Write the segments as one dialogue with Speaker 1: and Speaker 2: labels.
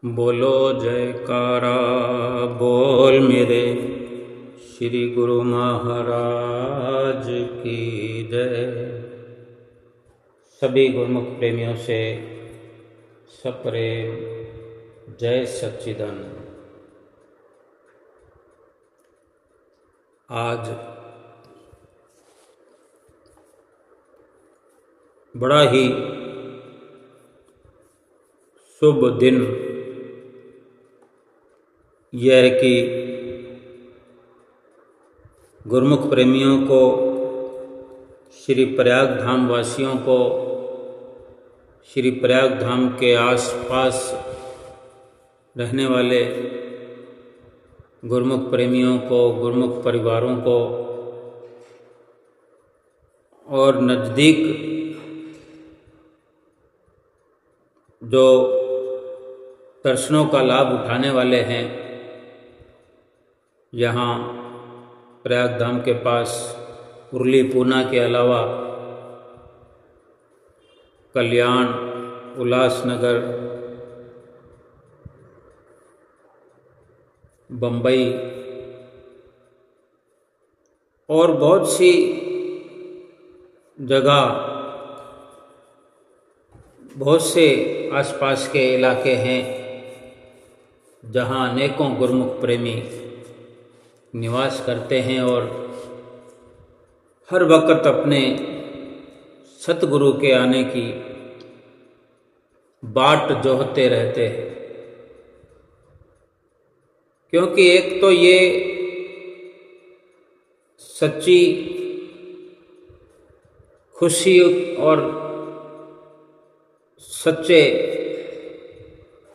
Speaker 1: बोलो जयकारा बोल मेरे श्री गुरु महाराज की जय। सभी गुरुमुख प्रेमियों से सप्रेम जय सच्चिदानंद। आज बड़ा ही शुभ दिन यह है कि गुरुमुख प्रेमियों को, श्री प्रयाग धाम वासियों को, श्री प्रयाग धाम के आसपास रहने वाले गुरुमुख प्रेमियों को, गुरुमुख परिवारों को और नज़दीक जो दर्शनों का लाभ उठाने वाले हैं, यहाँ प्रयाग धाम के पास उरली पूना के अलावा कल्याण, उल्लासनगर, बम्बई और बहुत सी जगह, बहुत से आसपास के इलाके हैं जहाँ अनेकों गुरुमुख प्रेमी निवास करते हैं और हर वक्त अपने सतगुरु के आने की बाट जोहते रहते हैं। क्योंकि एक तो ये सच्ची खुशी और सच्चे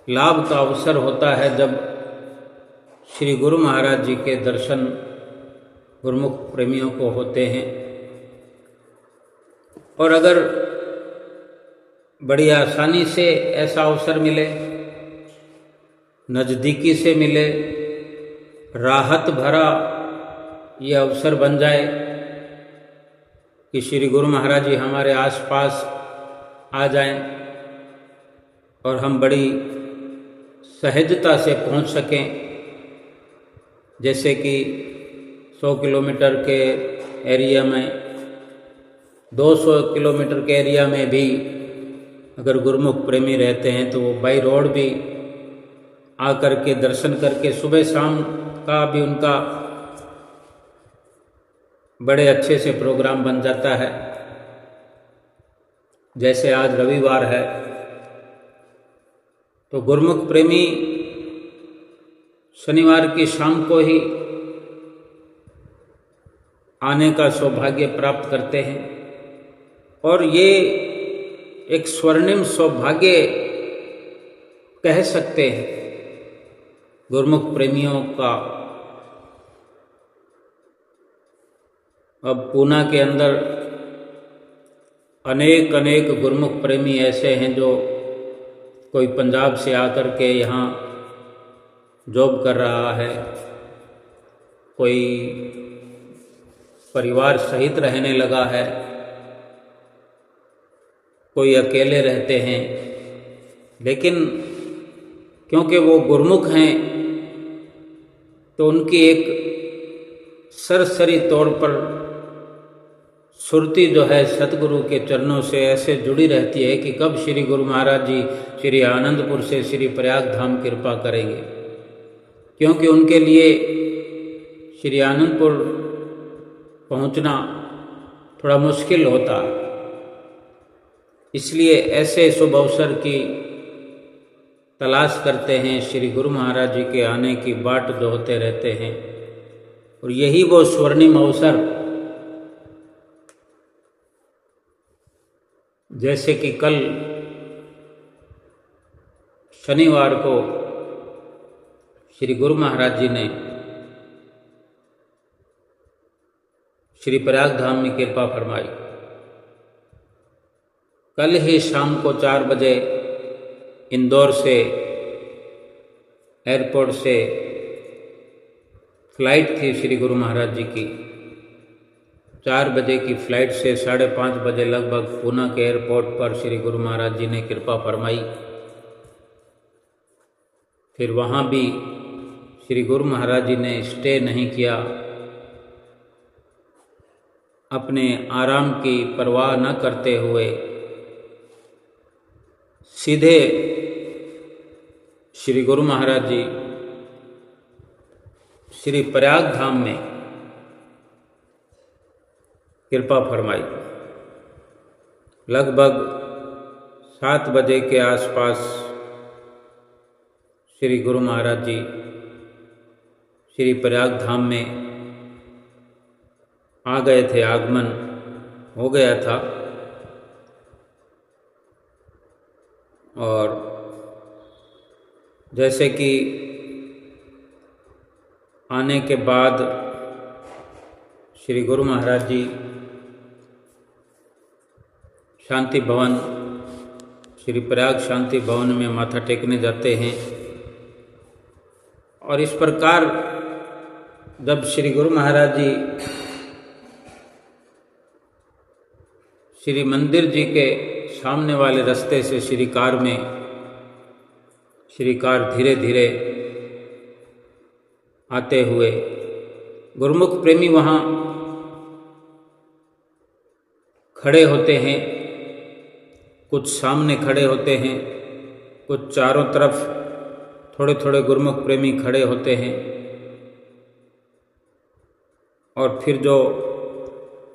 Speaker 1: लाभ का अवसर होता है जब श्री गुरु महाराज जी के दर्शन गुरुमुख प्रेमियों को होते हैं। और अगर बड़ी आसानी से ऐसा अवसर मिले, नज़दीकी से मिले, राहत भरा ये अवसर बन जाए कि श्री गुरु महाराज जी हमारे आसपास आ जाएं और हम बड़ी सहजता से पहुंच सकें। जैसे कि 100 किलोमीटर के एरिया में, 200 किलोमीटर के एरिया में भी अगर गुरुमुख प्रेमी रहते हैं तो वो बाई रोड भी आकर के दर्शन करके सुबह शाम का भी उनका बड़े अच्छे से प्रोग्राम बन जाता है। जैसे आज रविवार है तो गुरुमुख प्रेमी शनिवार की शाम को ही आने का सौभाग्य प्राप्त करते हैं और ये एक स्वर्णिम सौभाग्य कह सकते हैं गुरुमुख प्रेमियों का। अब पूना के अंदर अनेक गुरुमुख प्रेमी ऐसे हैं जो कोई पंजाब से आकर के यहाँ जॉब कर रहा है, कोई परिवार सहित रहने लगा है, कोई अकेले रहते हैं। लेकिन क्योंकि वो गुरुमुख हैं तो उनकी एक सरसरी तौर पर सुरती जो है सतगुरु के चरणों से ऐसे जुड़ी रहती है कि कब श्री गुरु महाराज जी श्री आनंदपुर से श्री प्रयाग धाम कृपा करेंगे। क्योंकि उनके लिए श्री आनंदपुर पहुंचना थोड़ा मुश्किल होता, इसलिए ऐसे शुभ अवसर की तलाश करते हैं, श्री गुरु महाराज जी के आने की बाट जोहते रहते हैं। और यही वो स्वर्णिम अवसर, जैसे कि कल शनिवार को श्री गुरु महाराज जी ने श्री प्रयाग धाम में कृपा फरमाई। कल ही शाम को 4 बजे इंदौर से, एयरपोर्ट से फ्लाइट थी श्री गुरु महाराज जी की। 4 बजे की फ्लाइट से 5:30 बजे लगभग पूना के एयरपोर्ट पर श्री गुरु महाराज जी ने कृपा फरमाई फिर वहाँ भी श्री गुरु महाराज जी ने स्टे नहीं किया, अपने आराम की परवाह न करते हुए सीधे श्री गुरु महाराज जी श्री प्रयाग धाम में कृपा फरमाई। लगभग 7 बजे के आसपास श्री गुरु महाराज जी श्री प्रयाग धाम में आ गए थे, आगमन हो गया था। और जैसे कि आने के बाद श्री गुरु महाराज जी शांति भवन, श्री प्रयाग शांति भवन में माथा टेकने जाते हैं। और इस प्रकार जब श्री गुरु महाराज जी श्री मंदिर जी के सामने वाले रास्ते से श्री कार धीरे धीरे आते हुए, गुरुमुख प्रेमी वहाँ खड़े होते हैं, कुछ सामने खड़े होते हैं, कुछ चारों तरफ थोड़े थोड़े गुरुमुख प्रेमी खड़े होते हैं। और फिर जो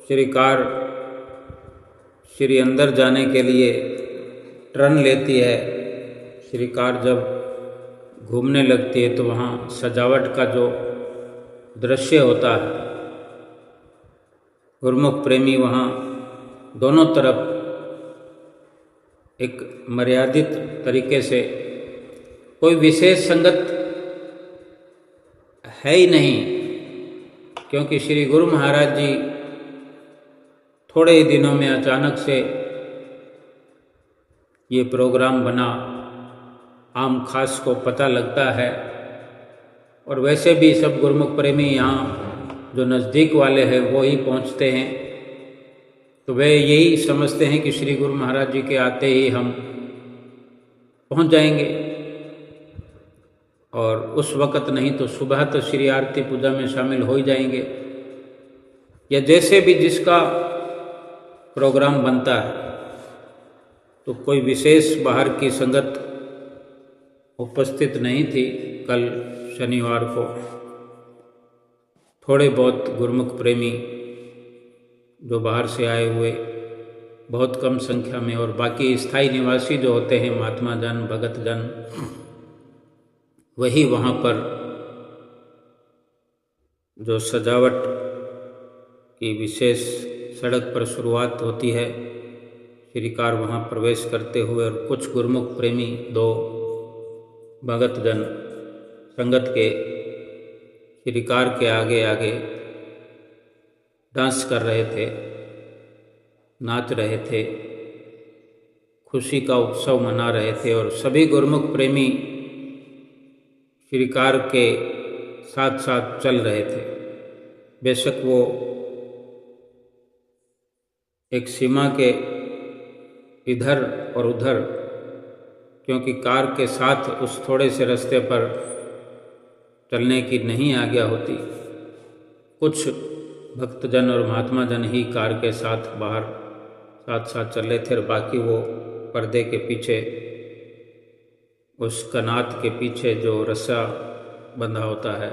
Speaker 1: श्री कार श्री अंदर जाने के लिए टर्न लेती है, श्री कार जब घूमने लगती है तो वहाँ सजावट का जो दृश्य होता है, गुरुमुख प्रेमी वहाँ दोनों तरफ एक मर्यादित तरीके से, कोई विशेष संगत है ही नहीं, क्योंकि श्री गुरु महाराज जी थोड़े ही दिनों में अचानक से ये प्रोग्राम बना, आम खास को पता लगता है। और वैसे भी सब गुरुमुख प्रेमी यहाँ जो नज़दीक वाले हैं वो ही पहुँचते हैं, तो वे यही समझते हैं कि श्री गुरु महाराज जी के आते ही हम पहुँच जाएंगे। और उस वक़्त नहीं तो सुबह तो श्री आरती पूजा में शामिल हो ही जाएंगे, या जैसे भी जिसका प्रोग्राम बनता है। तो कोई विशेष बाहर की संगत उपस्थित नहीं थी कल शनिवार को। थोड़े बहुत गुरुमुख प्रेमी जो बाहर से आए हुए, बहुत कम संख्या में, और बाकी स्थायी निवासी जो होते हैं, महात्मा जन, भगत जन, वही वहाँ पर जो सजावट की विशेष सड़क पर शुरुआत होती है, श्री कार वहाँ प्रवेश करते हुए, और कुछ गुरुमुख प्रेमी, 2 भगत जन संगत के श्री कार के आगे आगे डांस कर रहे थे, नाच रहे थे, खुशी का उत्सव मना रहे थे। और सभी गुरुमुख प्रेमी श्री कार के साथ साथ चल रहे थे। बेशक वो एक सीमा के इधर और उधर, क्योंकि कार के साथ उस थोड़े से रास्ते पर चलने की नहीं आज्ञा होती। कुछ भक्तजन और महात्मा जन ही कार के साथ बाहर साथ साथ चल रहे थे, और बाकी वो पर्दे के पीछे, उस कनात के पीछे जो रस्सा बंधा होता है।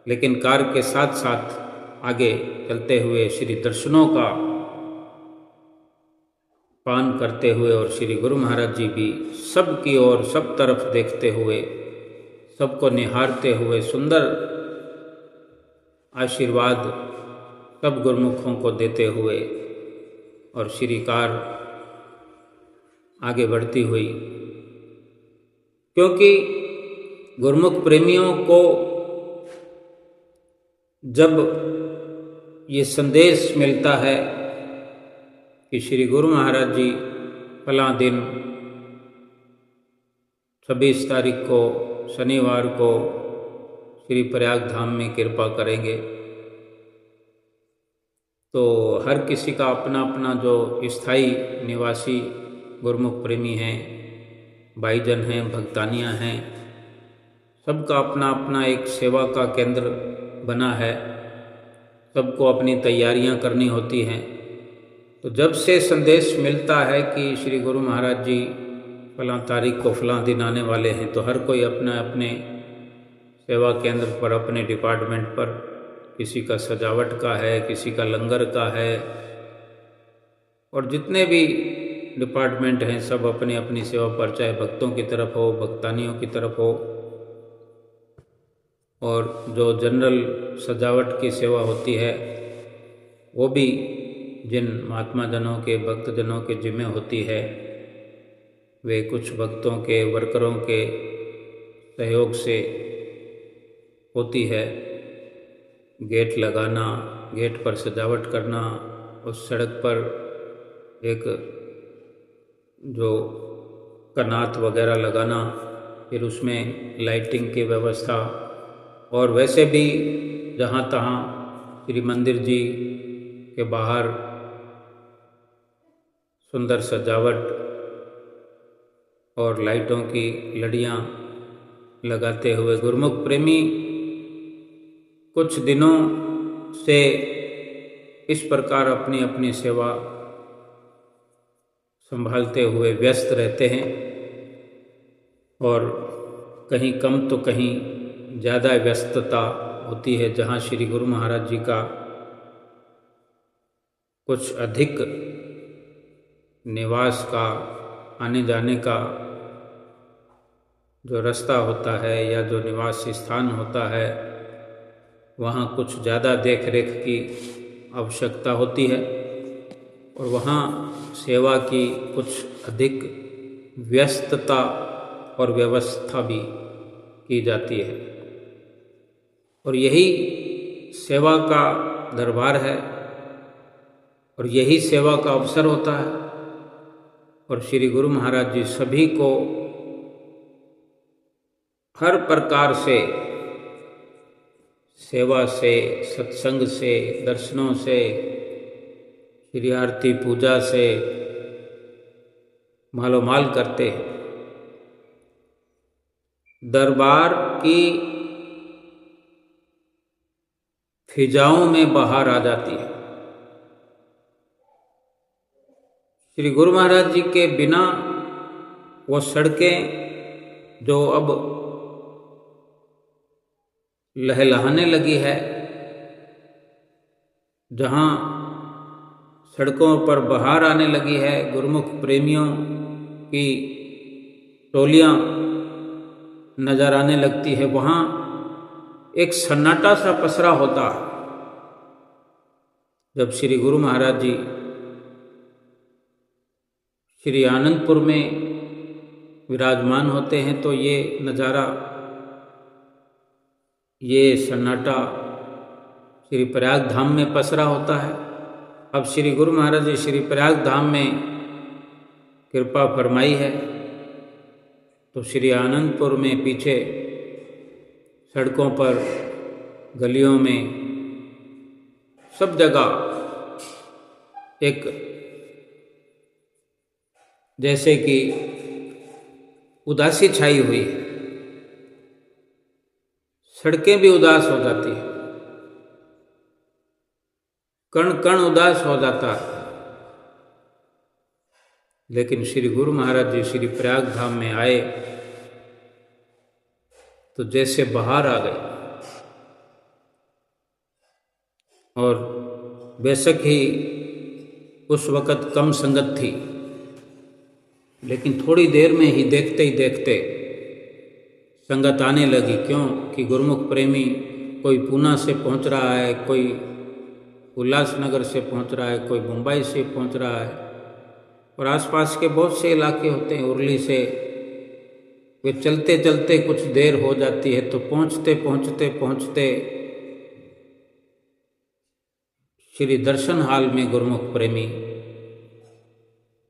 Speaker 1: लेकिन कार के साथ साथ आगे चलते हुए श्री दर्शनों का पान करते हुए, और श्री गुरु महाराज जी भी सब की ओर, सब तरफ देखते हुए, सबको निहारते हुए सुंदर आशीर्वाद सब गुरुमुखों को देते हुए, और श्री कार आगे बढ़ती हुई। क्योंकि गुरुमुख प्रेमियों को जब ये संदेश मिलता है कि श्री गुरु महाराज जी फलां दिन 26 तारीख को शनिवार को श्री प्रयाग धाम में कृपा करेंगे, तो हर किसी का अपना अपना जो स्थायी निवासी गुरुमुख प्रेमी हैं, भाईजन हैं, भक्तानियाँ हैं, सबका अपना अपना एक सेवा का केंद्र बना है, सबको अपनी तैयारियां करनी होती हैं। तो जब से संदेश मिलता है कि श्री गुरु महाराज जी फलां तारीख को फलां दिन आने वाले हैं, तो हर कोई अपने अपने सेवा केंद्र पर, अपने डिपार्टमेंट पर, किसी का सजावट का है, किसी का लंगर का है, और जितने भी डिपार्टमेंट हैं सब अपनी अपनी सेवा पर, चाहे भक्तों की तरफ हो, भक्तानियों की तरफ हो, और जो जनरल सजावट की सेवा होती है वो भी जिन महात्मा जनों के, भक्त जनों के जिम्मे होती है, वे कुछ भक्तों के, वर्करों के सहयोग से होती है। गेट लगाना, गेट पर सजावट करना, उस सड़क पर एक जो कनात वगैरह लगाना, फिर उसमें लाइटिंग की व्यवस्था, और वैसे भी जहाँ तहाँ श्री मंदिर जी के बाहर सुंदर सजावट और लाइटों की लड़ियाँ लगाते हुए गुरुमुख प्रेमी कुछ दिनों से इस प्रकार अपनी अपनी सेवा संभालते हुए व्यस्त रहते हैं, और कहीं कम तो कहीं ज़्यादा व्यस्तता होती है। जहाँ श्री गुरु महाराज जी का कुछ अधिक निवास का, आने जाने का जो रास्ता होता है या जो निवास स्थान होता है, वहाँ कुछ ज़्यादा देख रेख की आवश्यकता होती है, और वहाँ सेवा की कुछ अधिक व्यस्तता और व्यवस्था भी की जाती है। और यही सेवा का दरबार है, और यही सेवा का अवसर होता है। और श्री गुरु महाराज जी सभी को हर प्रकार से, सेवा से, सत्संग से, दर्शनों से, श्री आरती पूजा से मालोमाल करते हैं। दरबार की फिजाओं में बहार आ जाती है। श्री गुरु महाराज जी के बिना वो सड़कें जो अब लहलहाने लगी है, जहाँ सड़कों पर बहार आने लगी है, गुरुमुख प्रेमियों की टोलियाँ नजर आने लगती है, वहाँ एक सन्नाटा सा पसरा होता है। जब श्री गुरु महाराज जी श्री आनंदपुर में विराजमान होते हैं तो ये नज़ारा, ये सन्नाटा श्री प्रयाग धाम में पसरा होता है। अब श्री गुरु महाराज जी श्री प्रयाग धाम में कृपा फरमाई है, तो श्री आनंदपुर में पीछे सड़कों पर, गलियों में, सब जगह एक जैसे कि उदासी छाई हुई है। सड़कें भी उदास हो जाती है, कण कण उदास हो जाता है। लेकिन श्री गुरु महाराज जी श्री प्रयाग धाम में आए तो जैसे बहार आ गई। और बेशक ही उस वक़्त कम संगत थी, लेकिन थोड़ी देर में ही देखते ही देखते संगत आने लगी। क्यों कि गुरुमुख प्रेमी कोई पूना से पहुंच रहा है, कोई उल्लासनगर से पहुंच रहा है, कोई मुंबई से पहुंच रहा है, और आसपास के बहुत से इलाके होते हैं उर्ली से। वे चलते चलते कुछ देर हो जाती है, तो पहुंचते पहुंचते पहुंचते श्री दर्शन हाल में गुरुमुख प्रेमी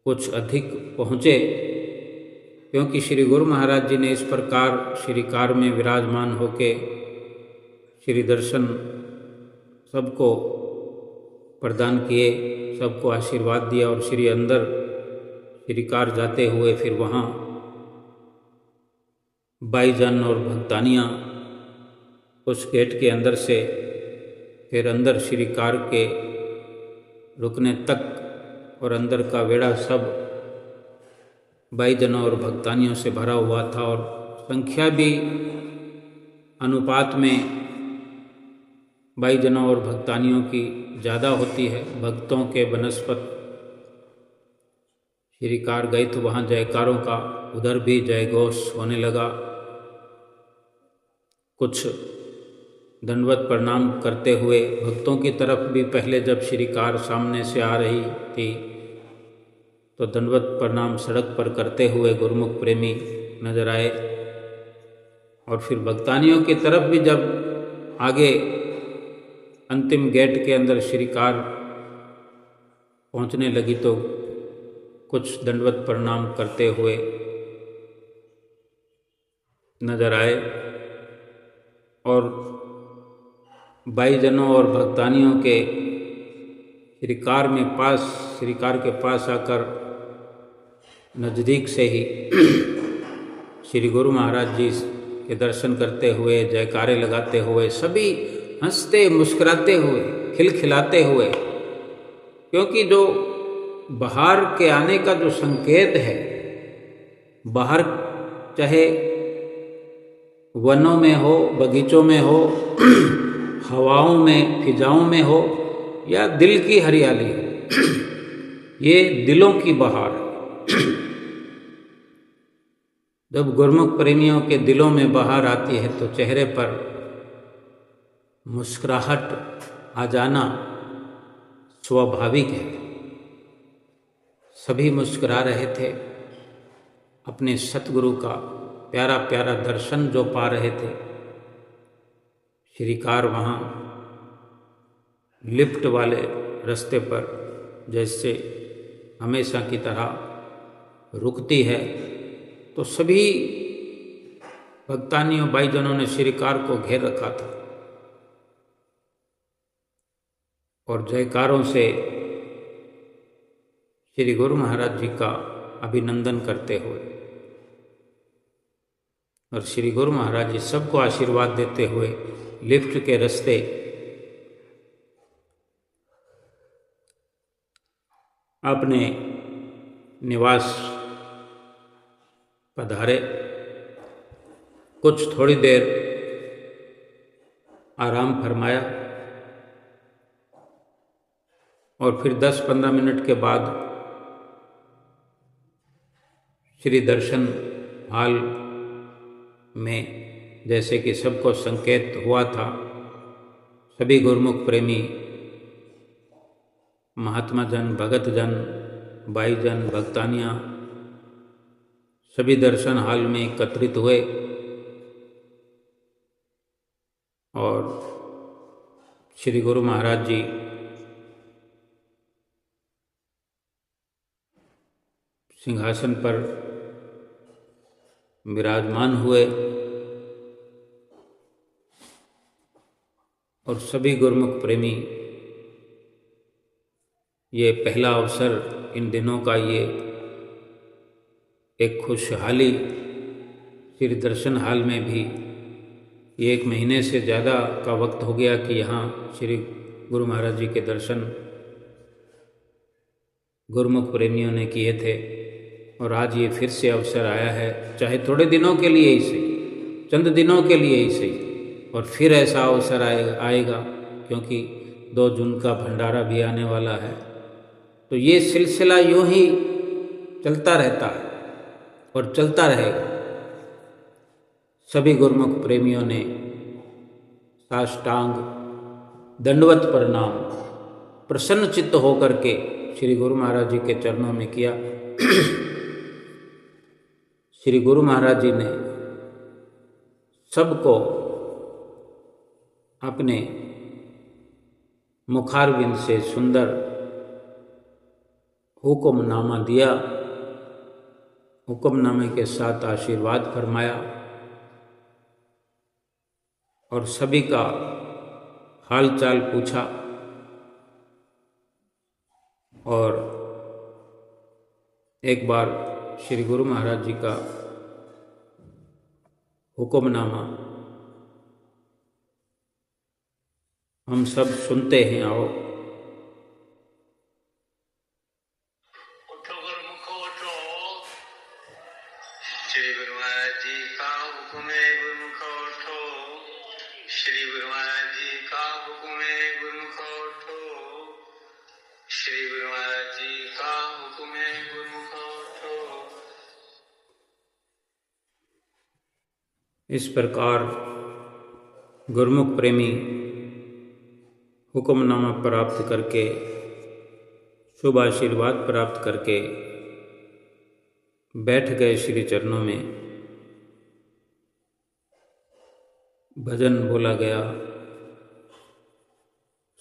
Speaker 1: कुछ अधिक पहुँचे, क्योंकि श्री गुरु महाराज जी ने इस प्रकार श्री कार में विराजमान होके श्री दर्शन सबको प्रदान किए, सबको आशीर्वाद दिया, और श्री अंदर श्री कार जाते हुए फिर वहाँ भाईजान और भक्तानियाँ उस गेट के अंदर से फिर अंदर श्री कार के रुकने तक और अंदर का वेड़ा सब भाईजनों और भक्तानियों से भरा हुआ था और संख्या भी अनुपात में भाईजनों और भक्तानियों की ज़्यादा होती है। भक्तों के बनस्पत श्री कार गए तो वहाँ जयकारों का उधर भी जयघोष होने लगा। कुछ दंडवत प्रणाम करते हुए भक्तों की तरफ भी पहले जब श्री कार सामने से आ रही थी तो दंडवत प्रणाम सड़क पर करते हुए गुरुमुख प्रेमी नजर आए और फिर भक्तानियों की तरफ भी जब आगे अंतिम गेट के अंदर श्री कार पहुंचने लगी तो कुछ दंडवत प्रणाम करते हुए नजर आए और भाईजनों और भक्तानियों के श्री कार के पास आकर नज़दीक से ही श्री गुरु महाराज जी के दर्शन करते हुए जयकारे लगाते हुए सभी हंसते मुस्कुराते हुए खिलखिलाते हुए, क्योंकि जो बाहर के आने का जो संकेत है, बाहर चाहे वनों में हो, बगीचों में हो, हवाओं में, फिजाओं में हो या दिल की हरियाली, ये दिलों की बहार है। जब गुरमुख प्रेमियों के दिलों में बहार आती है तो चेहरे पर मुस्कुराहट आ जाना स्वाभाविक है। सभी मुस्कुरा रहे थे, अपने सतगुरु का प्यारा प्यारा दर्शन जो पा रहे थे। श्री कार वहाँ लिफ्ट वाले रास्ते पर जैसे हमेशा की तरह रुकती है तो सभी भक्तानियों भाईजनों ने श्री कार को घेर रखा था और जयकारों से श्री गुरु महाराज जी का अभिनंदन करते हुए और श्री गुरु महाराज जी सबको आशीर्वाद देते हुए लिफ्ट के रास्ते अपने निवास पधारे। कुछ थोड़ी देर आराम फरमाया और फिर 10-15 मिनट के बाद श्री दर्शन हाल में जैसे कि सबको संकेत हुआ था, सभी गुरमुख प्रेमी महात्मा जन, भगत जन, भाईजन, भक्तानियाँ सभी दर्शन हाल में एकत्रित हुए और श्री गुरु महाराज जी सिंहासन पर विराजमान हुए और सभी गुरमुख प्रेमी, ये पहला अवसर इन दिनों का, ये एक खुशहाली श्री दर्शन हाल में भी ये 1 महीने से ज़्यादा का वक्त हो गया कि यहाँ श्री गुरु महाराज जी के दर्शन गुरमुख प्रेमियों ने किए थे और आज ये फिर से अवसर आया है, चाहे थोड़े दिनों के लिए ही सही, चंद दिनों के लिए ही सही, और फिर ऐसा अवसर आएगा क्योंकि 2 जून का भंडारा भी आने वाला है। तो ये सिलसिला यूं ही चलता रहता है और चलता रहेगा। सभी गुरमुख प्रेमियों ने साष्टांग दंडवत प्रणाम प्रसन्न चित्त होकर के श्री गुरु महाराज जी के चरणों में किया। श्री गुरु महाराज जी ने सबको अपने मुखारविंद से सुंदर हुक्मनामा दिया, हुक्मनामे के साथ आशीर्वाद फरमाया और सभी का हालचाल पूछा और एक बार श्री गुरु महाराज जी का हुक्मनामा हम सब सुनते हैं। आओ
Speaker 2: उठो गुरुमुखो उठो, श्री गुरु महाराज जी का हुक्म है गुरुमुखो उठो, श्री गुरु महाराज जी का हुक्म है गुरुमुखो उठो, श्री गुरु महाराज जी का हुक्म है गुरुमुखो उठो।
Speaker 1: इस प्रकार गुरुमुख प्रेमी हुक्मनामा प्राप्त करके, शुभ आशीर्वाद प्राप्त करके बैठ गए श्री चरणों में। भजन बोला गया,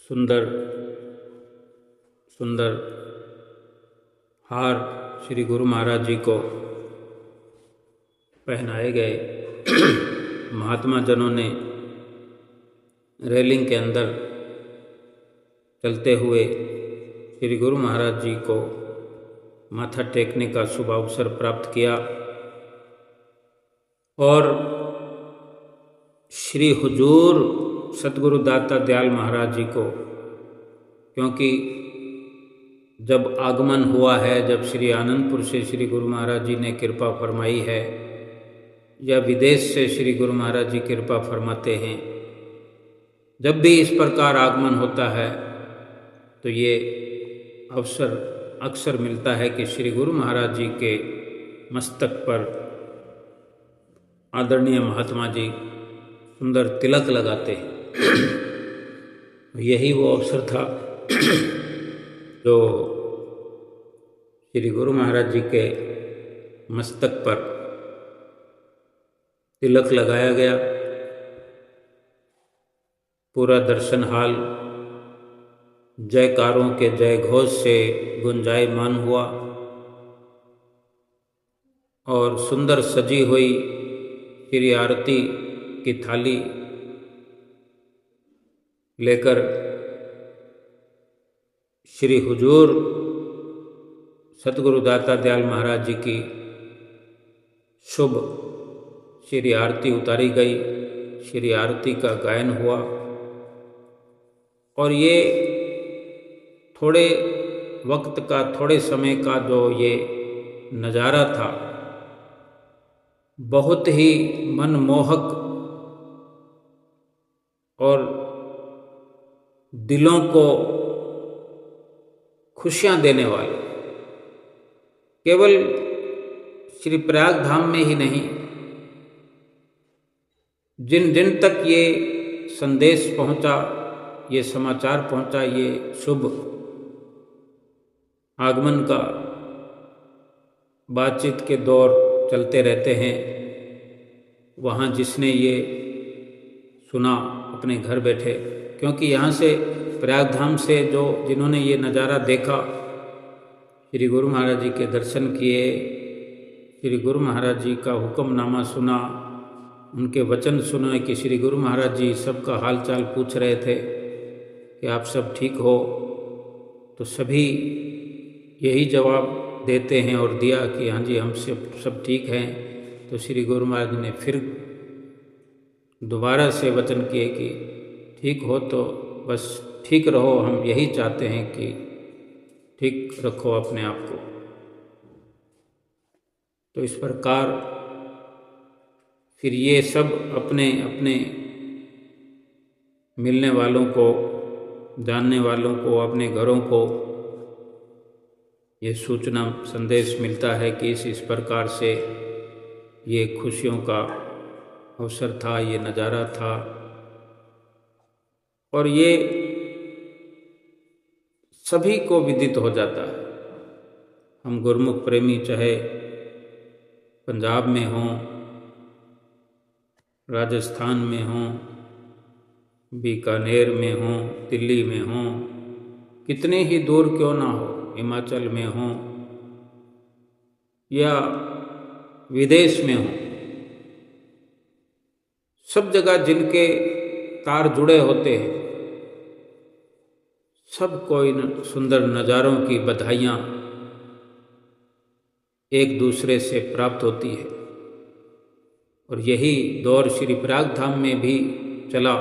Speaker 1: सुंदर सुंदर हार श्री गुरु महाराज जी को पहनाए गए। महात्मा जनों ने रेलिंग के अंदर चलते हुए श्री गुरु महाराज जी को माथा टेकने का शुभ अवसर प्राप्त किया और श्री हुजूर सतगुरु दाता दयाल महाराज जी को, क्योंकि जब आगमन हुआ है, जब श्री आनंदपुर से श्री गुरु महाराज जी ने कृपा फरमाई है या विदेश से श्री गुरु महाराज जी कृपा फरमाते हैं, जब भी इस प्रकार आगमन होता है तो ये अवसर अक्सर मिलता है कि श्री गुरु महाराज जी के मस्तक पर आदरणीय महात्मा जी सुंदर तिलक लगाते हैं। यही वो अवसर था जो श्री गुरु महाराज जी के मस्तक पर तिलक लगाया गया। पूरा दर्शन हाल जयकारों के जय घोष से गुंजायमान हुआ और सुंदर सजी हुई श्री आरती की थाली लेकर श्री हुजूर सतगुरु दाता दयाल महाराज जी की शुभ श्री आरती उतारी गई। श्री आरती का गायन हुआ और ये थोड़े वक्त का, थोड़े समय का जो ये नज़ारा था, बहुत ही मनमोहक और दिलों को खुशियां देने वाले। केवल श्री प्रयाग धाम में ही नहीं, जिन जिन तक ये संदेश पहुंचा, ये समाचार पहुंचा, ये शुभ आगमन का बातचीत के दौर चलते रहते हैं, वहाँ जिसने ये सुना अपने घर बैठे, क्योंकि यहाँ से प्रयाग धाम से जिन्होंने ये नज़ारा देखा, श्री गुरु महाराज जी के दर्शन किए, श्री गुरु महाराज जी का हुक्मनामा सुना, उनके वचन सुने कि श्री गुरु महाराज जी सबका हाल चाल पूछ रहे थे कि आप सब ठीक हो, तो सभी यही जवाब देते हैं और दिया कि हाँ जी हम सब ठीक हैं। तो श्री गुरु महाराज ने फिर दोबारा से वचन किए कि ठीक हो तो बस ठीक रहो, हम यही चाहते हैं कि ठीक रखो अपने आप को। तो इस प्रकार फिर ये सब अपने अपने मिलने वालों को, जानने वालों को, अपने घरों को ये सूचना संदेश मिलता है कि इस प्रकार से ये खुशियों का अवसर था, ये नज़ारा था। और ये सभी को विदित हो जाता है। हम गुरमुख प्रेमी चाहे पंजाब में हों, राजस्थान में हों, बीकानेर में हों, दिल्ली में हों, कितने ही दूर क्यों ना हो, हिमाचल में हों या विदेश में हों, सब जगह जिनके तार जुड़े होते हैं, सबको इन सुंदर नज़ारों की बधाइयाँ एक दूसरे से प्राप्त होती है। और यही दौर श्री प्रयाग धाम में भी चला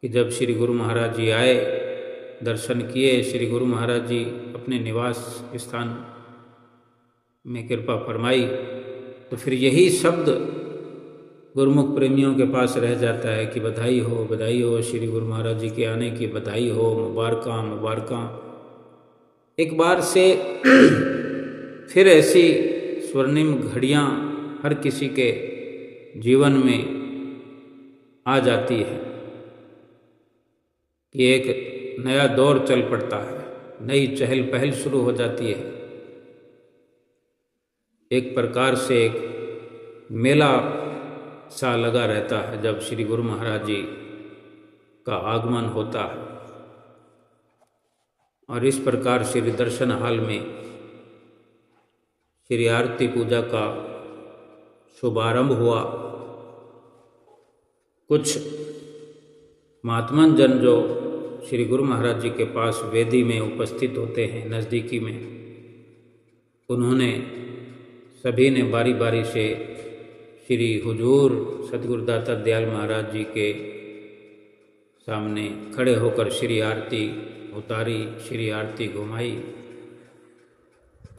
Speaker 1: कि जब श्री गुरु महाराज जी आए, दर्शन किए, श्री गुरु महाराज जी अपने निवास स्थान में कृपा फरमाई, तो फिर यही शब्द गुरुमुख प्रेमियों के पास रह जाता है कि बधाई हो श्री गुरु महाराज जी के आने की बधाई हो, मुबारकां मुबारकां। एक बार से फिर ऐसी स्वर्णिम घड़ियाँ हर किसी के जीवन में आ जाती है कि एक नया दौर चल पड़ता है, नई चहल पहल शुरू हो जाती है। एक प्रकार से एक मेला सा लगा रहता है जब श्री गुरु महाराज जी का आगमन होता है। और इस प्रकार श्री दर्शन हाल में श्री आरती पूजा का शुभारंभ हुआ। कुछ महात्मन जन जो श्री गुरु महाराज जी के पास वेदी में उपस्थित होते हैं नज़दीकी में, उन्होंने सभी ने बारी बारी से श्री हुजूर सतगुरुदाता दयाल महाराज जी के सामने खड़े होकर श्री आरती उतारी, श्री आरती घुमाई।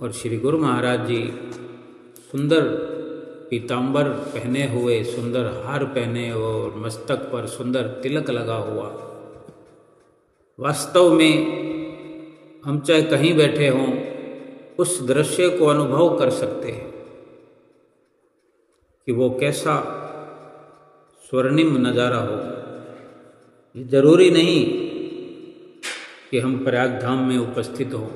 Speaker 1: और श्री गुरु महाराज जी सुंदर पीतांबर पहने हुए, सुंदर हार पहने और मस्तक पर सुंदर तिलक लगा हुआ। वास्तव में हम चाहे कहीं बैठे हों, उस दृश्य को अनुभव कर सकते हैं कि वो कैसा स्वर्णिम नज़ारा होगा। ये जरूरी नहीं कि हम प्रयाग धाम में उपस्थित हों,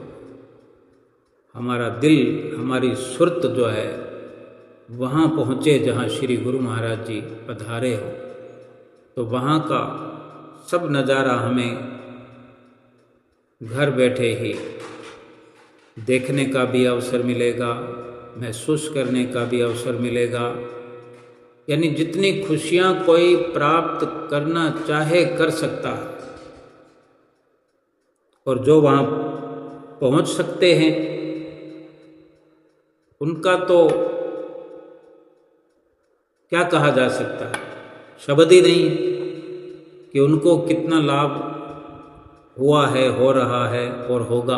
Speaker 1: हमारा दिल, हमारी सुरत जो है वहाँ पहुँचे जहाँ श्री गुरु महाराज जी पधारे हो, तो वहाँ का सब नज़ारा हमें घर बैठे ही देखने का भी अवसर मिलेगा, महसूस करने का भी अवसर मिलेगा। यानी जितनी खुशियाँ कोई प्राप्त करना चाहे कर सकता है, और जो वहाँ पहुँच सकते हैं उनका तो क्या कहा जा सकता है, शब्द ही नहीं कि उनको कितना लाभ हुआ है, हो रहा है और होगा।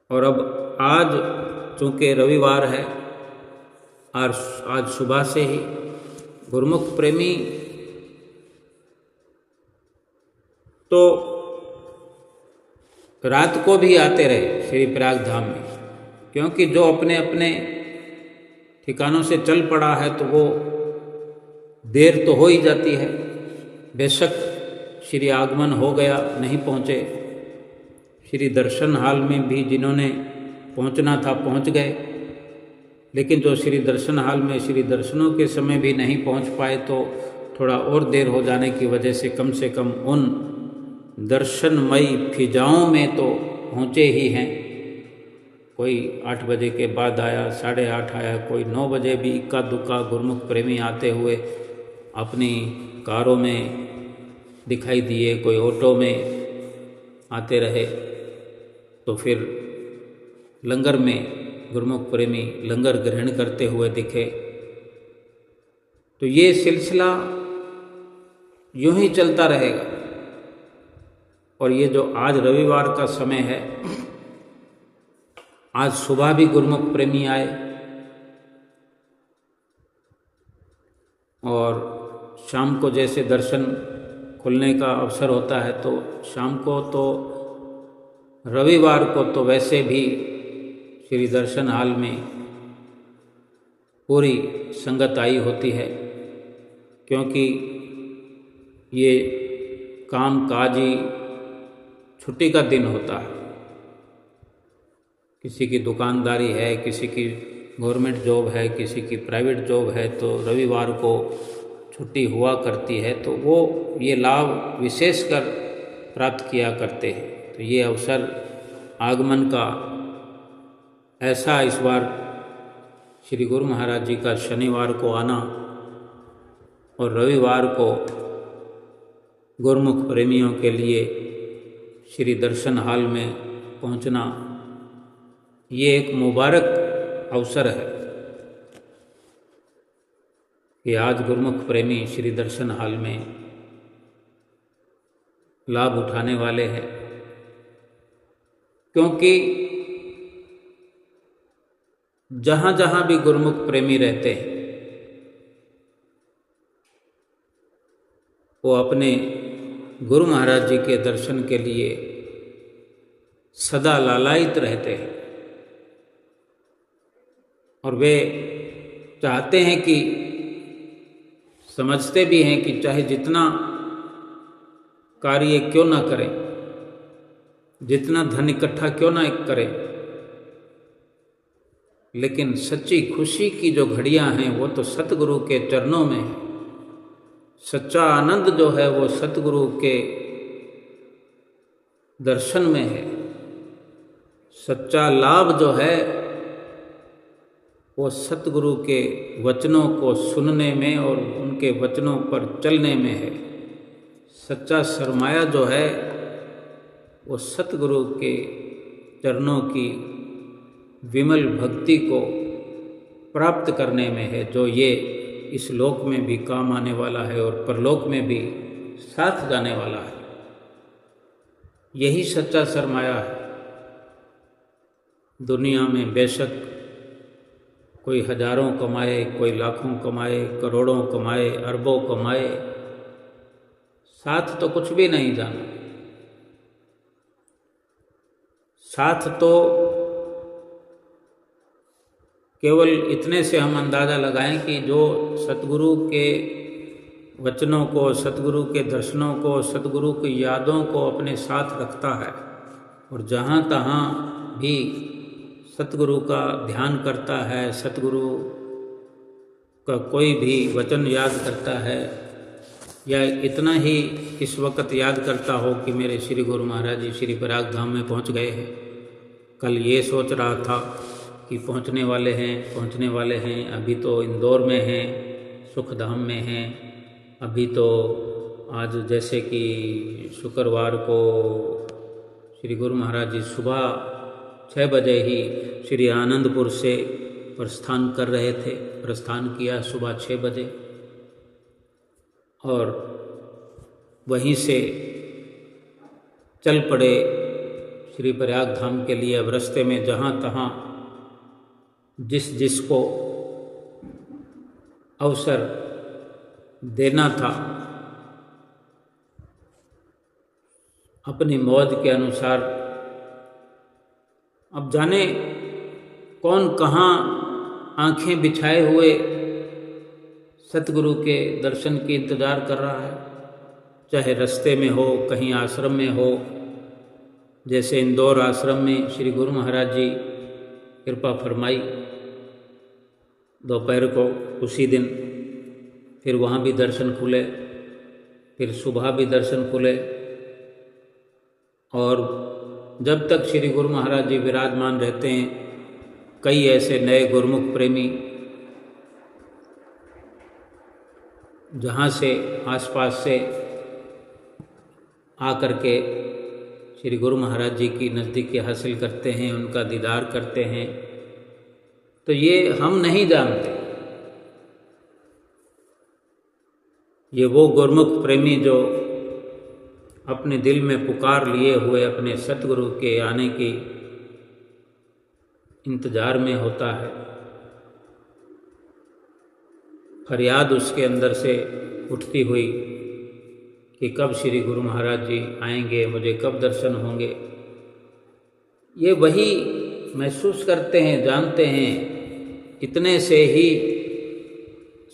Speaker 1: और अब आज चूँकि रविवार है, आज सुबह से ही गुरुमुख प्रेमी तो रात को भी आते रहे श्री प्रयाग धाम में, क्योंकि जो अपने अपने ठिकानों से चल पड़ा है तो वो देर तो हो ही जाती है। बेशक श्री आगमन हो गया, नहीं पहुँचे, श्री दर्शन हाल में भी जिन्होंने पहुँचना था पहुँच गए, लेकिन जो श्री दर्शन हाल में श्री दर्शनों के समय भी नहीं पहुँच पाए तो थोड़ा और देर हो जाने की वजह से कम उन दर्शनमयी फिजाओं में तो पहुँचे ही हैं। कोई 8 बजे के बाद आया, 8:30 आया, कोई 9 बजे भी इक्का दुक्का गुरुमुख प्रेमी आते हुए अपनी कारों में दिखाई दिए, कोई ऑटो में आते रहे। तो फिर लंगर में गुरुमुख प्रेमी लंगर ग्रहण करते हुए दिखे। तो ये सिलसिला यूं ही चलता रहेगा। और ये जो आज रविवार का समय है, आज सुबह भी गुरुमुख प्रेमी आए और शाम को जैसे दर्शन खुलने का अवसर होता है, तो शाम को तो रविवार को तो वैसे भी श्री दर्शन हाल में पूरी संगत आई होती है, क्योंकि ये काम काजी छुट्टी का दिन होता है। किसी की दुकानदारी है, किसी की गवर्नमेंट जॉब है, किसी की प्राइवेट जॉब है, तो रविवार को छुट्टी हुआ करती है, तो वो ये लाभ विशेषकर प्राप्त किया करते हैं। तो ये अवसर आगमन का ऐसा इस बार श्री गुरु महाराज जी का शनिवार को आना और रविवार को गुरुमुख प्रेमियों के लिए श्री दर्शन हाल में पहुंचना, ये एक मुबारक अवसर है। कि आज गुरुमुख प्रेमी श्री दर्शन हाल में लाभ उठाने वाले हैं, क्योंकि जहाँ जहाँ भी गुरुमुख प्रेमी रहते हैं वो अपने गुरु महाराज जी के दर्शन के लिए सदा लालायित रहते हैं और वे चाहते हैं कि, समझते भी हैं कि चाहे जितना कार्य क्यों ना करें, जितना धन इकट्ठा क्यों ना करें, लेकिन सच्ची खुशी की जो घड़ियां हैं वो तो सतगुरु के चरणों में है। सच्चा आनंद जो है वो सतगुरु के दर्शन में है। सच्चा लाभ जो है वो सतगुरु के वचनों को सुनने में और उनके वचनों पर चलने में है। सच्चा सरमाया जो है वो सतगुरु के चरणों की विमल भक्ति को प्राप्त करने में है, जो ये इस लोक में भी काम आने वाला है और परलोक में भी साथ जाने वाला है। यही सच्चा सरमाया है। दुनिया में बेशक कोई हजारों कमाए, कोई लाखों कमाए, करोड़ों कमाए, अरबों कमाए, साथ तो कुछ भी नहीं जाना। साथ तो केवल इतने से हम अंदाज़ा लगाएं कि जो सतगुरु के वचनों को, सतगुरु के दर्शनों को, सतगुरु की यादों को अपने साथ रखता है और जहाँ तहाँ भी सतगुरु का ध्यान करता है, सतगुरु का कोई भी वचन याद करता है, या इतना ही इस वक्त याद करता हो कि मेरे श्री गुरु महाराज जी श्री प्रयाग धाम में पहुँच गए हैं। कल ये सोच रहा था कि पहुँचने वाले हैं, अभी तो इंदौर में हैं, सुखधाम में हैं। अभी तो आज जैसे कि शुक्रवार को श्री गुरु महाराज जी सुबह 6 बजे ही श्री आनंदपुर से प्रस्थान कर रहे थे। प्रस्थान किया सुबह 6 बजे और वहीं से चल पड़े श्री प्रयाग धाम के लिए। अब रास्ते में जहाँ तहाँ जिसको अवसर देना था अपनी मौज के अनुसार, अब जाने कौन कहाँ आंखें बिछाए हुए सतगुरु के दर्शन की इंतज़ार कर रहा है। चाहे रास्ते में हो, कहीं आश्रम में हो, जैसे इंदौर आश्रम में श्री गुरु महाराज जी कृपा फरमाई दोपहर को उसी दिन, फिर वहाँ भी दर्शन खुले, फिर सुबह भी दर्शन खुले। और जब तक श्री गुरु महाराज जी विराजमान रहते हैं, कई ऐसे नए गुरुमुख प्रेमी जहाँ से आसपास से आकर के श्री गुरु महाराज जी की नज़दीकी हासिल करते हैं, उनका दीदार करते हैं। तो ये हम नहीं जानते। ये वो गुरुमुख प्रेमी जो अपने दिल में पुकार लिए हुए अपने सतगुरु के आने की इंतज़ार में होता है, फरियाद उसके अंदर से उठती हुई कि कब श्री गुरु महाराज जी आएंगे, मुझे कब दर्शन होंगे। ये वही महसूस करते हैं, जानते हैं। इतने से ही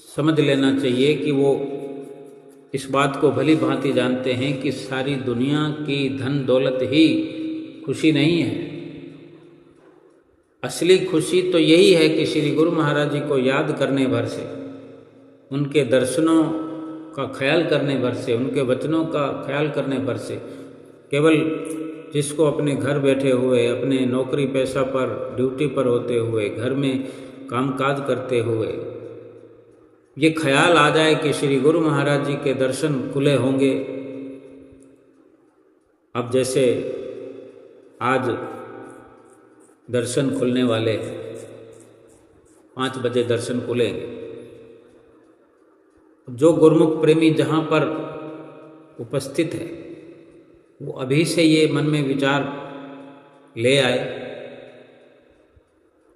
Speaker 1: समझ लेना चाहिए कि वो इस बात को भली भांति जानते हैं कि सारी दुनिया की धन दौलत ही खुशी नहीं है। असली खुशी तो यही है कि श्री गुरु महाराज जी को याद करने भर से, उनके दर्शनों का ख्याल करने भर से, उनके वचनों का ख्याल करने भर से, केवल जिसको अपने घर बैठे हुए, अपने नौकरी पेशा पर, ड्यूटी पर होते हुए, घर में कामकाज करते हुए ये ख्याल आ जाए कि श्री गुरु महाराज जी के दर्शन खुले होंगे। अब जैसे आज दर्शन खुलने वाले हैं, 5 बजे दर्शन खुलेंगे। जो गुरुमुख प्रेमी जहाँ पर उपस्थित है वो अभी से ये मन में विचार ले आए,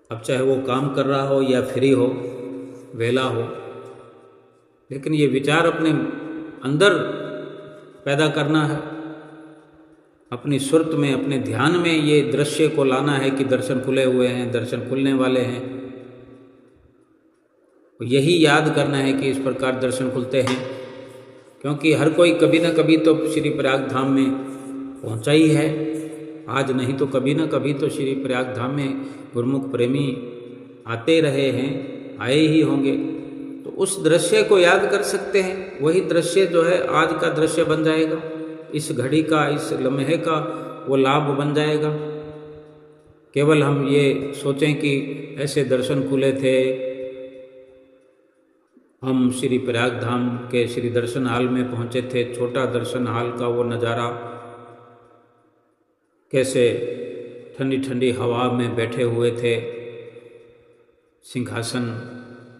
Speaker 1: अब चाहे वो काम कर रहा हो या फ्री हो, वेला हो, लेकिन ये विचार अपने अंदर पैदा करना है, अपनी सुरत में, अपने ध्यान में ये दृश्य को लाना है कि दर्शन खुले हुए हैं, दर्शन खुलने वाले हैं। यही याद करना है कि इस प्रकार दर्शन खुलते हैं, क्योंकि हर कोई कभी न कभी तो श्री प्रयाग धाम में पहुंचा ही है। आज नहीं तो कभी न कभी तो श्री प्रयाग धाम में गुरुमुख प्रेमी आते रहे हैं, आए ही होंगे। तो उस दृश्य को याद कर सकते हैं, वही दृश्य जो है आज का दृश्य बन जाएगा, इस घड़ी का, इस लम्हे का वो लाभ बन जाएगा। केवल हम ये सोचें कि ऐसे दर्शन खुले थे, हम श्री प्रयाग धाम के श्री दर्शन हाल में पहुँचे थे, छोटा दर्शन हाल का वो नज़ारा, कैसे ठंडी ठंडी हवा में बैठे हुए थे, सिंहासन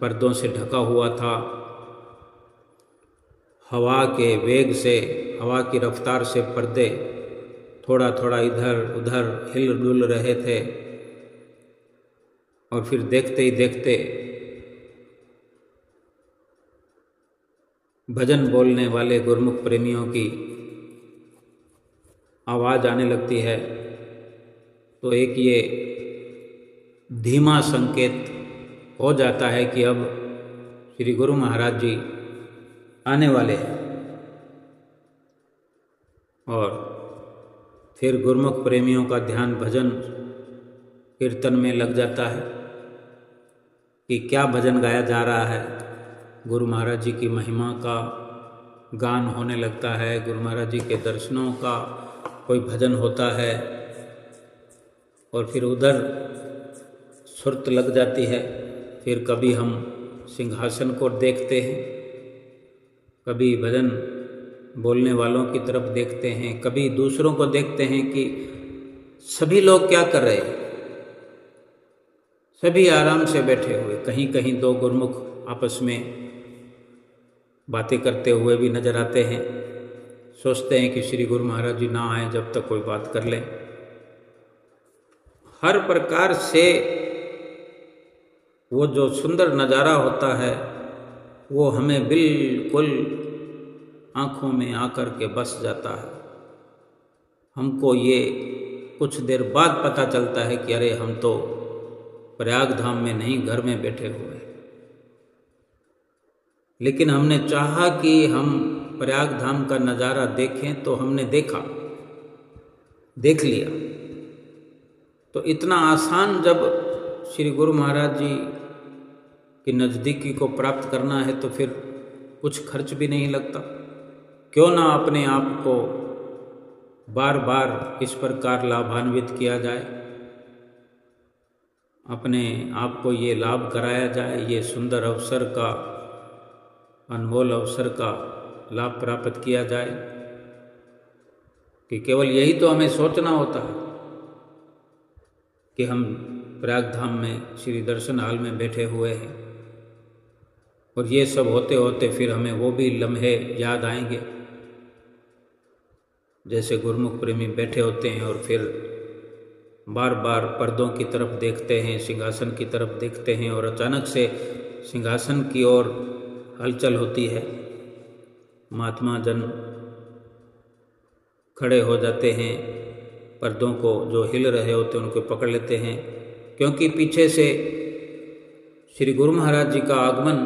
Speaker 1: पर्दों से ढका हुआ था, हवा के वेग से, हवा की रफ्तार से पर्दे थोड़ा थोड़ा इधर उधर हिल डुल रहे थे। और फिर देखते ही देखते भजन बोलने वाले गुरुमुख प्रेमियों की आवाज़ आने लगती है। तो एक ये धीमा संकेत हो जाता है कि अब श्री गुरु महाराज जी आने वाले हैं। और फिर गुरुमुख प्रेमियों का ध्यान भजन कीर्तन में लग जाता है कि क्या भजन गाया जा रहा है। गुरु महाराज जी की महिमा का गान होने लगता है, गुरु महाराज जी के दर्शनों का कोई भजन होता है। और फिर उधर सुरत लग जाती है। फिर कभी हम सिंहासन को देखते हैं, कभी भजन बोलने वालों की तरफ देखते हैं, कभी दूसरों को देखते हैं कि सभी लोग क्या कर रहे हैं। सभी आराम से बैठे हुए, कहीं कहीं दो गुरुमुख आपस में बातें करते हुए भी नजर आते हैं। सोचते हैं कि श्री गुरु महाराज जी ना आए जब तक कोई बात कर लें। हर प्रकार से वो जो सुंदर नज़ारा होता है वो हमें बिल्कुल आँखों में आकर के बस जाता है। हमको ये कुछ देर बाद पता चलता है कि अरे हम तो प्रयाग धाम में नहीं, घर में बैठे हुए। लेकिन हमने चाहा कि हम प्रयाग धाम का नज़ारा देखें तो हमने देखा, देख लिया। तो इतना आसान जब श्री गुरु महाराज जी की नज़दीकी को प्राप्त करना है तो फिर कुछ खर्च भी नहीं लगता। क्यों ना अपने आप को बार बार इस प्रकार लाभान्वित किया जाए, अपने आप को ये लाभ कराया जाए, ये सुंदर अवसर का, अनमोल अवसर का लाभ प्राप्त किया जाए। कि केवल यही तो हमें सोचना होता है कि हम प्रयाग धाम में श्री दर्शन हाल में बैठे हुए हैं। और ये सब होते होते फिर हमें वो भी लम्हे याद आएंगे जैसे गुरुमुख प्रेमी बैठे होते हैं और फिर बार बार पर्दों की तरफ देखते हैं, सिंहासन की तरफ देखते हैं और अचानक से सिंहासन की ओर हलचल होती है। महात्मा जन खड़े हो जाते हैं, पर्दों को जो हिल रहे होते हैं उनको पकड़ लेते हैं, क्योंकि पीछे से श्री गुरु महाराज जी का आगमन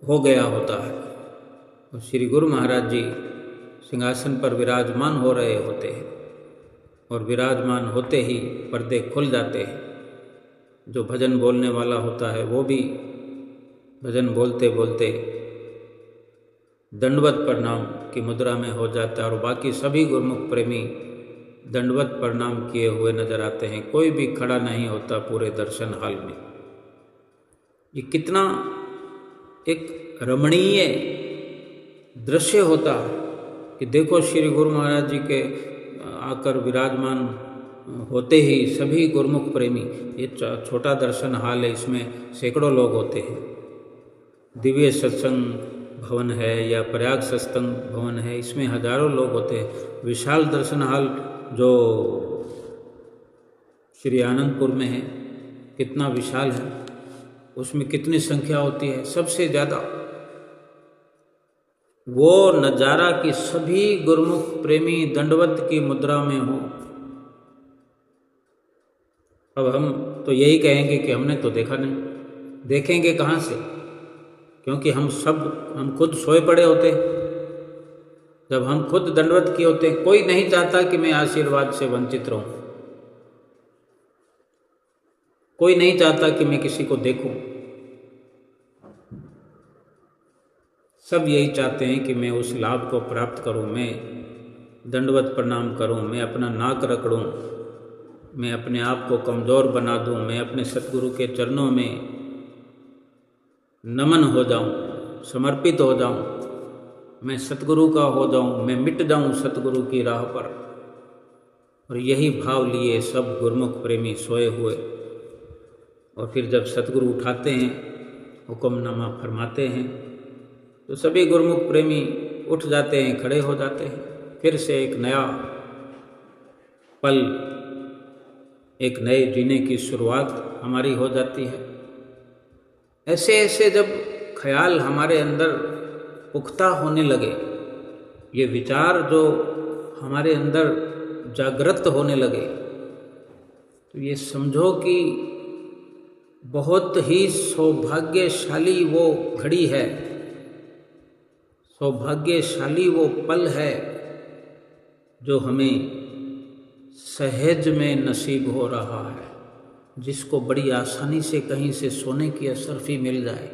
Speaker 1: हो गया होता है और श्री गुरु महाराज जी सिंहासन पर विराजमान हो रहे होते हैं। और विराजमान होते ही पर्दे खुल जाते हैं। जो भजन बोलने वाला होता है वो भी भजन बोलते बोलते दंडवत प्रणाम की मुद्रा में हो जाता है और बाकी सभी गुरुमुख प्रेमी दंडवत प्रणाम किए हुए नजर आते हैं। कोई भी खड़ा नहीं होता पूरे दर्शन हाल में। ये कितना एक रमणीय दृश्य होता है कि देखो श्री गुरु महाराज जी के आकर विराजमान होते ही सभी गुरुमुख प्रेमी, ये छोटा दर्शन हाल है, इसमें सैकड़ों लोग होते हैं, दिव्य सत्संग भवन है या प्रयाग सत्संग भवन है, इसमें हजारों लोग होते हैं। विशाल दर्शन हॉल जो श्री आनंदपुर में है, कितना विशाल है, उसमें कितनी संख्या होती है, सबसे ज़्यादा। वो नज़ारा कि सभी गुरुमुख प्रेमी दंडवत की मुद्रा में हो। अब हम तो यही कहेंगे कि हमने तो देखा नहीं, देखेंगे कहाँ से, क्योंकि हम खुद सोए पड़े होते। जब हम खुद दंडवत किए होते, कोई नहीं चाहता कि मैं आशीर्वाद से वंचित रहूं, कोई नहीं चाहता कि मैं किसी को देखूं। सब यही चाहते हैं कि मैं उस लाभ को प्राप्त करूं, मैं दंडवत प्रणाम करूं, मैं अपना नाक रगड़ूं, मैं अपने आप को कमज़ोर बना दूं, मैं अपने सतगुरु के चरणों में नमन हो जाऊं, समर्पित हो जाऊं, मैं सतगुरु का हो जाऊं, मैं मिट जाऊं सतगुरु की राह पर। और यही भाव लिए सब गुरुमुख प्रेमी सोए हुए, और फिर जब सतगुरु उठाते हैं, हुक्मनामा फरमाते हैं, तो सभी गुरुमुख प्रेमी उठ जाते हैं, खड़े हो जाते हैं। फिर से एक नया पल, एक नए जीने की शुरुआत हमारी हो जाती है। ऐसे ऐसे जब ख्याल हमारे अंदर पुख्ता होने लगे, ये विचार जो हमारे अंदर जागृत होने लगे, तो ये समझो कि बहुत ही सौभाग्यशाली वो घड़ी है, सौभाग्यशाली वो पल है जो हमें सहज में नसीब हो रहा है। जिसको बड़ी आसानी से कहीं से सोने की असरफी मिल जाए,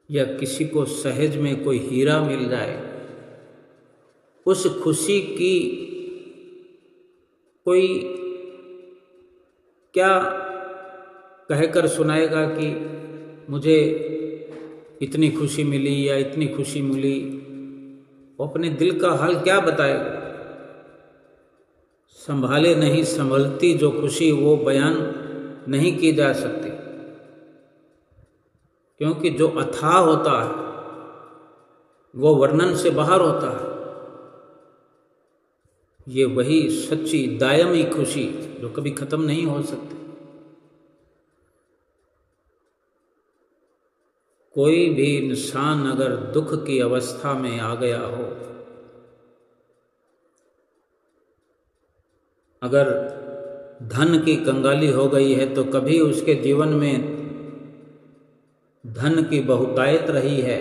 Speaker 1: या किसी को सहज में कोई हीरा मिल जाए, उस खुशी की कोई क्या कहकर सुनाएगा कि मुझे इतनी खुशी मिली या इतनी खुशी मिली। वो अपने दिल का हाल क्या बताएगा। संभाले नहीं संभलती जो खुशी, वो बयान नहीं की जा सकती, क्योंकि जो अथाह होता है वो वर्णन से बाहर होता है। ये वही सच्ची दायमी खुशी जो कभी खत्म नहीं हो सकती। कोई भी इंसान अगर दुख की अवस्था में आ गया हो, अगर धन की कंगाली हो गई है, तो कभी उसके जीवन में धन की बहुतायत रही है,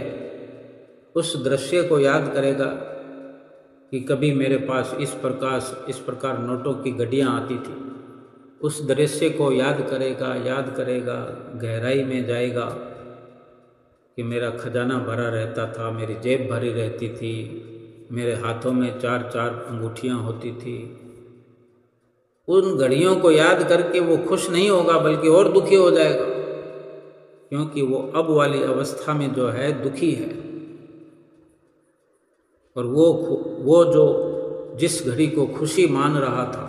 Speaker 1: उस दृश्य को याद करेगा कि कभी मेरे पास इस प्रकार नोटों की गड्डियाँ आती थी। उस दृश्य को याद करेगा, गहराई में जाएगा कि मेरा खजाना भरा रहता था, मेरी जेब भरी रहती थी, मेरे हाथों में 4-4 अंगूठियाँ होती थी। उन घड़ियों को याद करके वो खुश नहीं होगा, बल्कि और दुखी हो जाएगा, क्योंकि वो अब वाली अवस्था में जो है दुखी है। और वो जो जिस घड़ी को खुशी मान रहा था,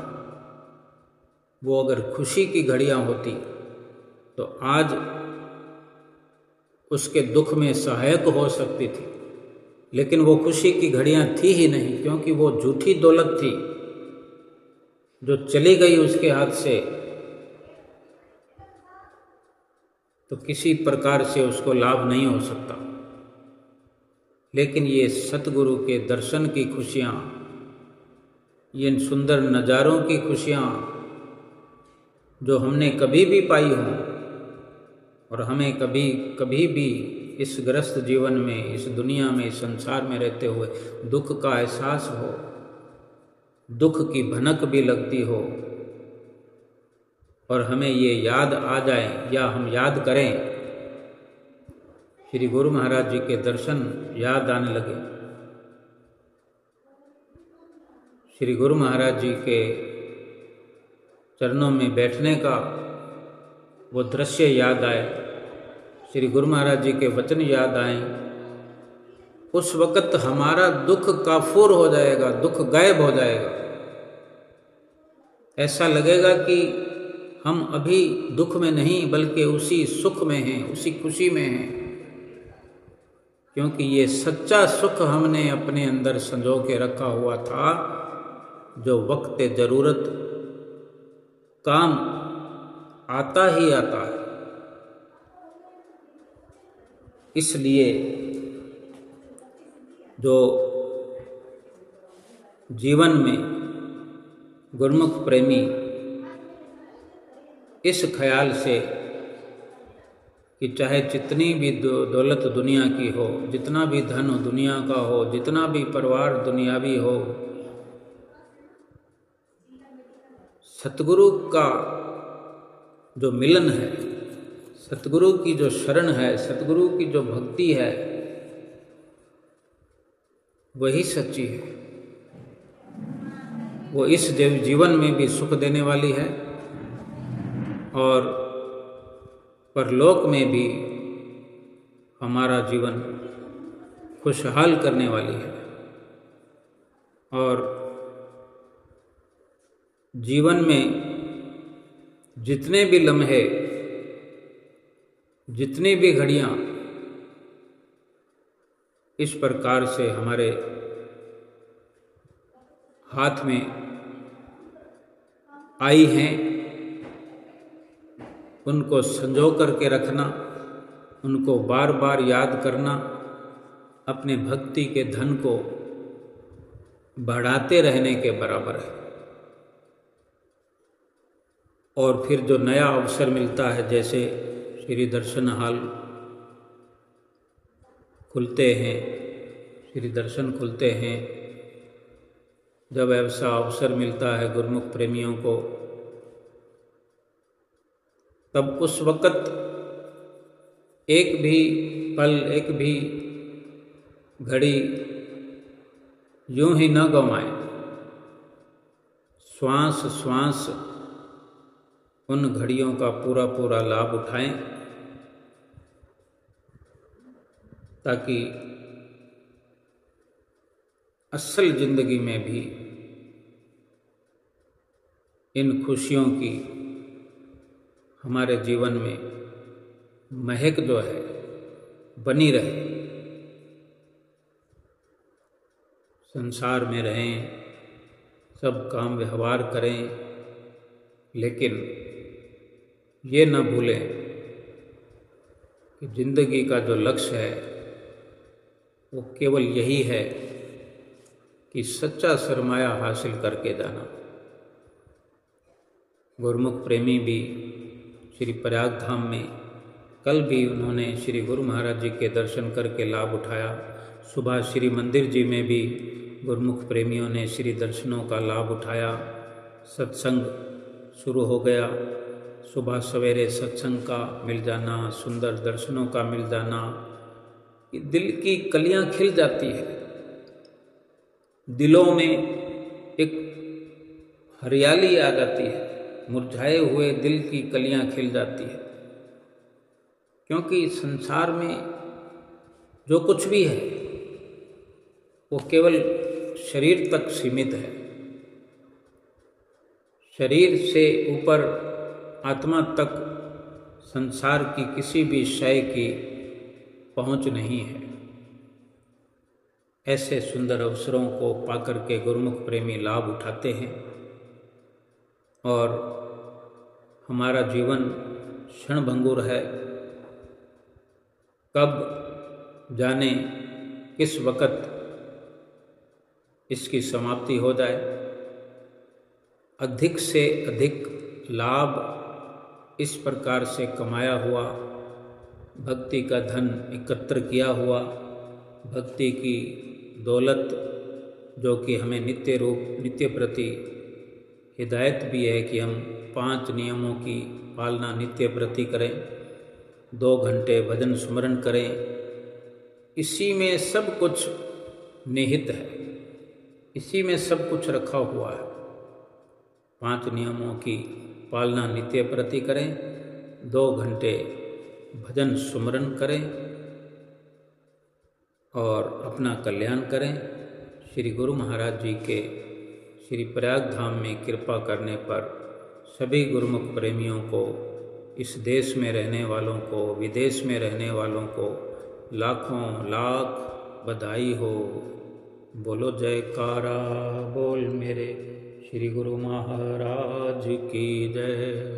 Speaker 1: वो अगर खुशी की घड़ियां होती तो आज उसके दुख में सहायक हो सकती थी। लेकिन वो खुशी की घड़ियां थी ही नहीं, क्योंकि वो झूठी दौलत थी जो चली गई उसके हाथ से, तो किसी प्रकार से उसको लाभ नहीं हो सकता। लेकिन ये सतगुरु के दर्शन की खुशियाँ, ये सुंदर नज़ारों की खुशियाँ जो हमने कभी भी पाई हों, और हमें कभी भी इस ग्रस्त जीवन में, इस दुनिया में, इस संसार में रहते हुए दुख का एहसास हो, दुख की भनक भी लगती हो, और हमें ये याद आ जाए या हम याद करें, श्री गुरु महाराज जी के दर्शन याद आने लगे, श्री गुरु महाराज जी के चरणों में बैठने का वो दृश्य याद आए, श्री गुरु महाराज जी के वचन याद आए, उस वक़्त हमारा दुख काफूर हो जाएगा, दुख गायब हो जाएगा। ऐसा लगेगा कि हम अभी दुख में नहीं, बल्कि उसी सुख में हैं, उसी खुशी में हैं। क्योंकि ये सच्चा सुख हमने अपने अंदर संजो के रखा हुआ था, जो वक्त ज़रूरत काम आता ही आता है। इसलिए जो जीवन में गुरुमुख प्रेमी इस ख्याल से कि चाहे जितनी भी दौलत दुनिया की हो, जितना भी धन दुनिया का हो, जितना भी परिवार दुनियावी हो, सतगुरु का जो मिलन है, सतगुरु की जो शरण है, सतगुरु की जो भक्ति है, वही सच्ची है। वो इस जीवन में भी सुख देने वाली है और परलोक में भी हमारा जीवन खुशहाल करने वाली है। और जीवन में जितने भी लम्हे, जितनी भी घड़ियाँ इस प्रकार से हमारे हाथ में आई हैं, उनको संजो करके रखना, उनको बार बार याद करना, अपने भक्ति के धन को बढ़ाते रहने के बराबर है। और फिर जो नया अवसर मिलता है, जैसे श्री दर्शन हाल खुलते हैं, श्री दर्शन खुलते हैं, जब ऐसा अवसर मिलता है गुरुमुख प्रेमियों को, तब उस वक़्त एक भी पल, एक भी घड़ी यूं ही न गंवाएं। श्वास श्वास उन घड़ियों का पूरा पूरा लाभ उठाएं, ताकि असल जिंदगी में भी इन खुशियों की हमारे जीवन में महक जो है बनी रहे। संसार में रहें, सब काम व्यवहार करें, लेकिन ये न भूलें कि जिंदगी का जो लक्ष्य है वो केवल यही है कि सच्चा सरमाया हासिल करके जाना। गुरुमुख प्रेमी भी श्री प्रयाग धाम में कल भी उन्होंने श्री गुरु महाराज जी के दर्शन करके लाभ उठाया। सुबह श्री मंदिर जी में भी गुरुमुख प्रेमियों ने श्री दर्शनों का लाभ उठाया। सत्संग शुरू हो गया। सुबह सवेरे सत्संग का मिल जाना, सुंदर दर्शनों का मिल जाना, दिल की कलियां खिल जाती है। दिलों में एक हरियाली आ जाती है, मुरझाए हुए दिल की कलियां खिल जाती है। क्योंकि संसार में जो कुछ भी है वो केवल शरीर तक सीमित है। शरीर से ऊपर आत्मा तक संसार की किसी भी शय की पहुंच नहीं है। ऐसे सुंदर अवसरों को पाकर के गुरुमुख प्रेमी लाभ उठाते हैं और हमारा जीवन क्षणभंगुर है। कब जाने किस वक़्त इसकी समाप्ति हो जाए। अधिक से अधिक लाभ इस प्रकार से कमाया हुआ, भक्ति का धन एकत्र किया हुआ, भक्ति की दौलत जो कि हमें नित्य प्रति हिदायत भी है कि हम 5 नियमों की पालना नित्य प्रति करें, 2 घंटे भजन स्मरण करें। इसी में सब कुछ निहित है, इसी में सब कुछ रखा हुआ है। 5 नियमों की पालना नित्य प्रति करें, 2 घंटे भजन सुमरन करें और अपना कल्याण करें। श्री गुरु महाराज जी के श्री प्रयाग धाम में कृपा करने पर सभी गुरुमुख प्रेमियों को, इस देश में रहने वालों को, विदेश में रहने वालों को लाखों लाख बधाई हो। बोलो जयकारा बोल मेरे श्री गुरु महाराज की जय।